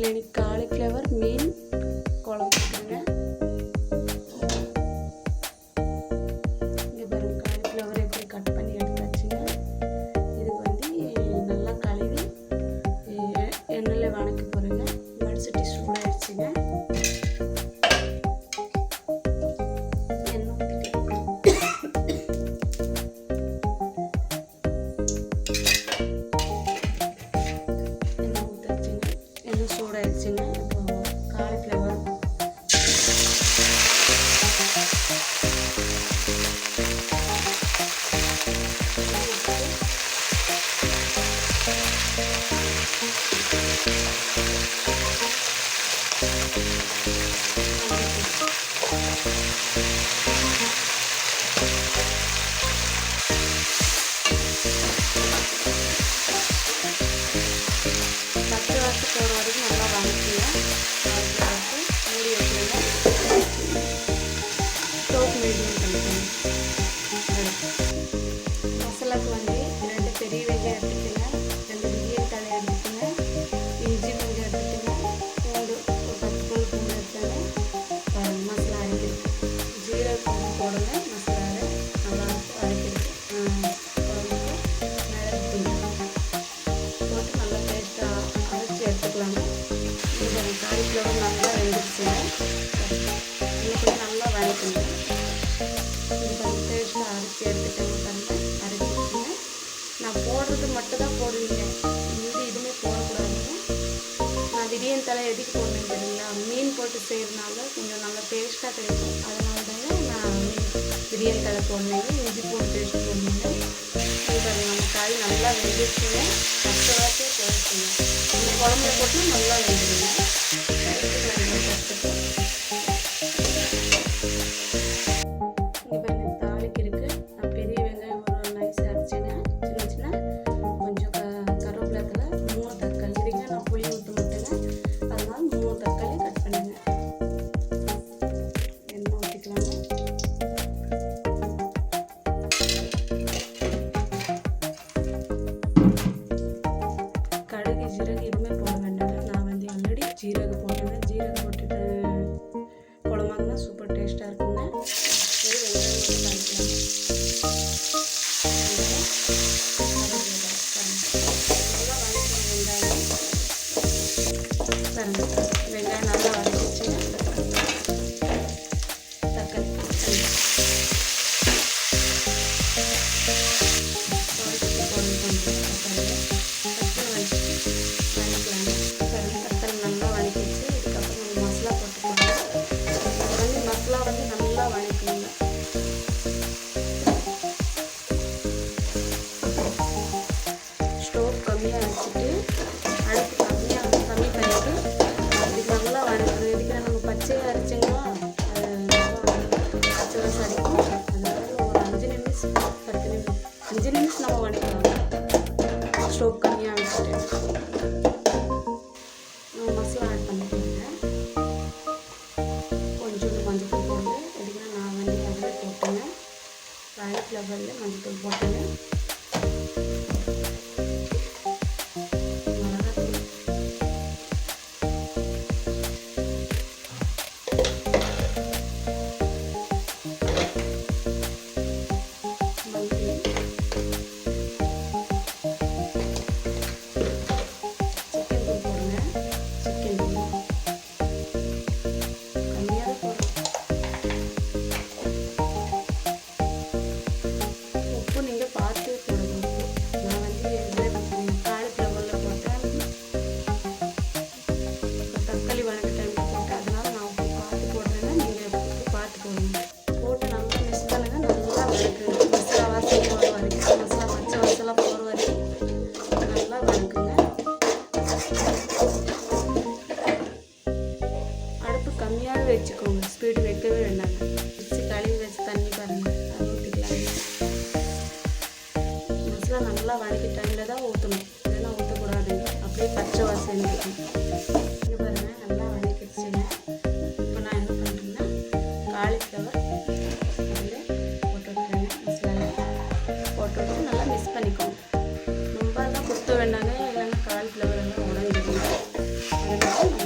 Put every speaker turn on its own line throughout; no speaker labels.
வீட்டில் இன்னைக்கு காலிஃப்ளவர் மீன் குழம்பு இருக்குங்க. இங்கே பாருங்க, காலிஃப்ளவர் எப்படி கட் பண்ணி எடுத்தாச்சுங்க. இது நல்லா கழுவி எண்ணெயில் வணக்க போகிறேங்க. வடசட்டி சூடாகிடுச்சுங்க. சூடாயிடுச்சுங்க. இப்போ காலிஃப்ளவர் பச்சை வாசம் போகிற வரைக்கும் நல்லா வதக்கிங்க. மூடி வச்சுருங்க. ஸ்டோவ் மீடியம் பண்ணிக்கோங்க. மசாலாவுக்கு 2 பெரிய வெங்காயம் எடுத்துக்கோங்க, 2 பிரியாணி தலை எடுத்துக்கோங்க, இஞ்சி கொஞ்சம் எடுத்துக்கோங்க, பூண்டு ஒரு 10 பல் பூண்டு எடுத்துக்கோங்க. மசாலா அரைக்கிறது ஜீரகம் கொஞ்சம் போடுங்க. மசாலாவில் நல்லா அரைக்கிறது குழம்புக்கு மிளகு தூள் போட்டு நல்லா பேஸ்ட்டாக அரைச்சி எடுத்துக்கலாங்க. இது காலிஃப்ளவர் நல்லா வெந்துடுச்சுங்க. இன்னும் நல்லா வதக்குங்க. இது பேஸ்ட்டாக அரைச்சி எடுத்துக்கோங்க. பாருங்கள், அரைச்சிடுச்சுங்க. நான் போடுறது மட்டும் தான் போடுவீங்க, மீதி எதுவுமே போடக்கூடாதுங்க. நான் பிரியாணி தலை எதுக்கு போடணும் தெரியுங்களா? மீன் போட்டு செய்கிறதுனால கொஞ்சம் நல்லா டேஸ்ட்டாக கிடைக்கும். அதனால தாங்க நான் பிரியாணி தலை போடணுங்க. இஞ்சி பூண்டு பேஸ்ட் போடணுங்க. இது பாருங்கள், நம்ம காய் நல்லா வெந்துடுச்சுங்க. பச்சை வாசம் போயிடுச்சுங்க. இந்த குழம்புல போட்டு நல்லா வெந்துடுங்க. இங்கே பாருங்கள், தாளிக்கு இருக்குது. நான் பெரிய வெங்காயம் ஒரு நைஸ் அரைச்சிங்க. சின்ன சின்ன கொஞ்சம் கருவேப்பிலை, 3 தக்காளி இதுங்க. நான் புளி ஊற்ற மாட்டேங்க, அதனால 3 தக்காளி கட் பண்ணுங்க. எண்ணெய் ஊற்றிக்கலாங்க. கடுகு ஜீரகம் எதுவுமே போட வேண்டாங்க. நான் ஆல்ரெடி ஜீரகம் போட்டேங்க. ஜீரகம் போட்டுட்டு குழம்பாங்கன்னா சூப்பர் டேஸ்ட்டாக இருக்குங்க. வெறும் வெங்காயம் மட்டும் பண்ணிக்கலாம். நல்லா வதக்கணும் வெங்காயம். பாருங்கள், வெங்காயம் நல்லா வதக்கிச்சுங்க. தக்காளி தக்காளி நல்லா வதக்கிச்சு. இதுக்கப்புறம் நம்ம மசாலா போட்டுக்கோங்க. மசாலா நல்லா வதக்குங்க. ஸ்டோவ் கம்மியாக வச்சுட்டு அடுப்பு கம்மி பண்ணிவிட்டு அப்படி நல்லா வதக்கணும். இதுக்கு நம்ம பச்சையாக அரைச்சிங்கன்னா பச்சை வாசம் அடிக்கும். அதனால ஒரு 5 நிமிஷம் 10 நிமிஷம் 5 நிமிஷம் நம்ம வதக்கலாம். ஸ்டோவ் கம்மியாக வச்சுட்டு மசாலா ஆட் பண்ணிக்கோங்க. கொஞ்சோண்டு மஞ்சள் போடுங்க. எதுக்குன்னா நான் அதில் போட்டேங்க. காலிஃப்ளவரில் மஞ்சள் போட்டேங்க. மிளகாத்தூள், மல்லி, சிக்கன் தூள் போடுங்க. சிக்கன் தூள் கம்மியாக தான் போடுறோம். உப்பு நீங்கள் பார்த்து போடுங்க. நான் இதில் காலிஃப்ளவரில் போட்டேன், தக்காளி வதக்க டைமில் போட்டேன். அதனால நான் உப்பு பார்த்து போடுறேன்னா நீங்கள் உப்பு பார்த்து போடுங்க. போட்டு நல்லா மிக்ஸ் பண்ணுங்கள். நல்லா வதக்குங்க. மசாலா வாசம் போகிற வரைக்கும், மசாலா பச்சை வாசலாம் போகிற வரைக்கும் நல்லா வதக்குங்க. அடுப்பு கம்மியாக வச்சுக்கோங்க. ஸ்பீடு வைக்கவே வேண்டாங்க. மிக்ஸி கழுவி வச்சு தண்ணி பாருங்கள், அது ஊற்றிக்கலாங்க. மசாலா நல்லா வதக்கி டைமில் தான் ஊற்றணும், இல்லைன்னா ஊற்றக்கூடாது. அப்படியே பச்சை வாசம் இருக்கும். இங்கே பாருங்கள், நல்லா வதக்கிடுச்சுங்க. இப்போ நான் என்ன பண்ணுறேன்னா காலிஃப்ளவர் அதில் போட்டு விட்டுறேங்க. மசாலாவில் போட்டு விட்டு நல்லா மிக்ஸ் பண்ணிக்கோங்க. ரொம்ப தான் குத்த வேண்டாங்க, இல்லைன்னா காலிஃப்ளவர் எல்லாம் உடஞ்சிடுங்க. அதனால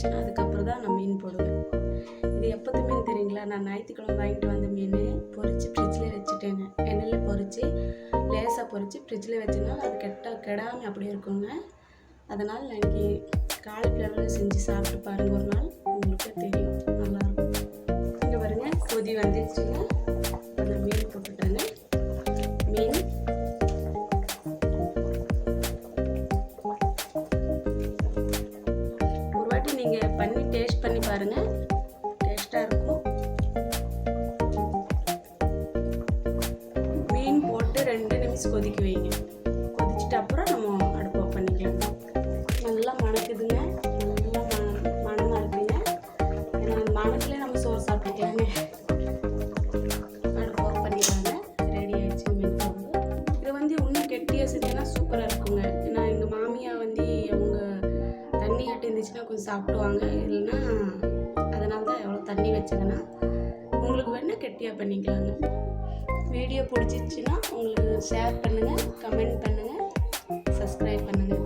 வெந்துச்சுன்னா அதுக்கப்புறம் தான் நான் மீன் போடுவேன். இது எப்போது மீன் தெரியுங்களா? நான் ஞாயிற்றுக்கிழமை வாங்கிட்டு வந்த மீன் பொரித்து ஃப்ரிட்ஜில் வச்சுட்டேங்க. எண்ணெயில் பொரித்து லேசாக பொரித்து ஃப்ரிட்ஜில் வச்சனால அது கெடாமல் அப்படியே இருக்குங்க. அதனால் நான் இன்றைக்கி காலிஃப்ளவரில் செஞ்சு சாப்பிட்டு பாருங்கள், ஒரு நாள் உங்களுக்கே தெரியும், நல்லாயிருக்கும். இங்கே பாருங்க, கொதி வந்துடுச்சுங்க. அந்த மீன் போட்டுட்டேங்க. மீன் ஒரு வாட்டி நீங்கள் பண்ணி டேஸ்ட் பண்ணி பாருங்கள், டேஸ்ட்டாக இருக்கும். மீன் போட்டு 2 நிமிஷம் கொதிக்க வைங்க. கொதிச்சிட்டு அப்புறம் நம்ம அடுப்பு ஆஃப் பண்ணிக்கலாம். நல்லா மணக்குதுங்க, நல்லா மணமாக இருக்குங்க. ஏன்னா மணக்கில் நம்ம சோறு சாப்பிட்டுக்கலாங்க. அடுப்பு ஆஃப் பண்ணிக்கலாங்க. ரெடி ஆகிடுச்சு மீன் குழம்பு. இதை வந்து இன்னும் கெட்டியாக செஞ்சிங்கன்னா சூப்பராக இருக்குங்க. ஏன்னா எங்கள் மாமியா வந்து அவங்க தண்ணி ஆட்டி இருந்துச்சுன்னா கொஞ்சம் சாப்பிடுவாங்க, இல்லைன்னா அதனால தான் எவ்வளோ தண்ணி வச்சதுன்னா. உங்களுக்கு வேணால் கெட்டியாக பண்ணிக்கலாங்க. வீடியோ பிடிச்சிருச்சுன்னா உங்களுக்கு ஷேர் பண்ணுங்கள், கமெண்ட் பண்ணுங்கள், சப்ஸ்கிரைப் பண்ணுங்கள்.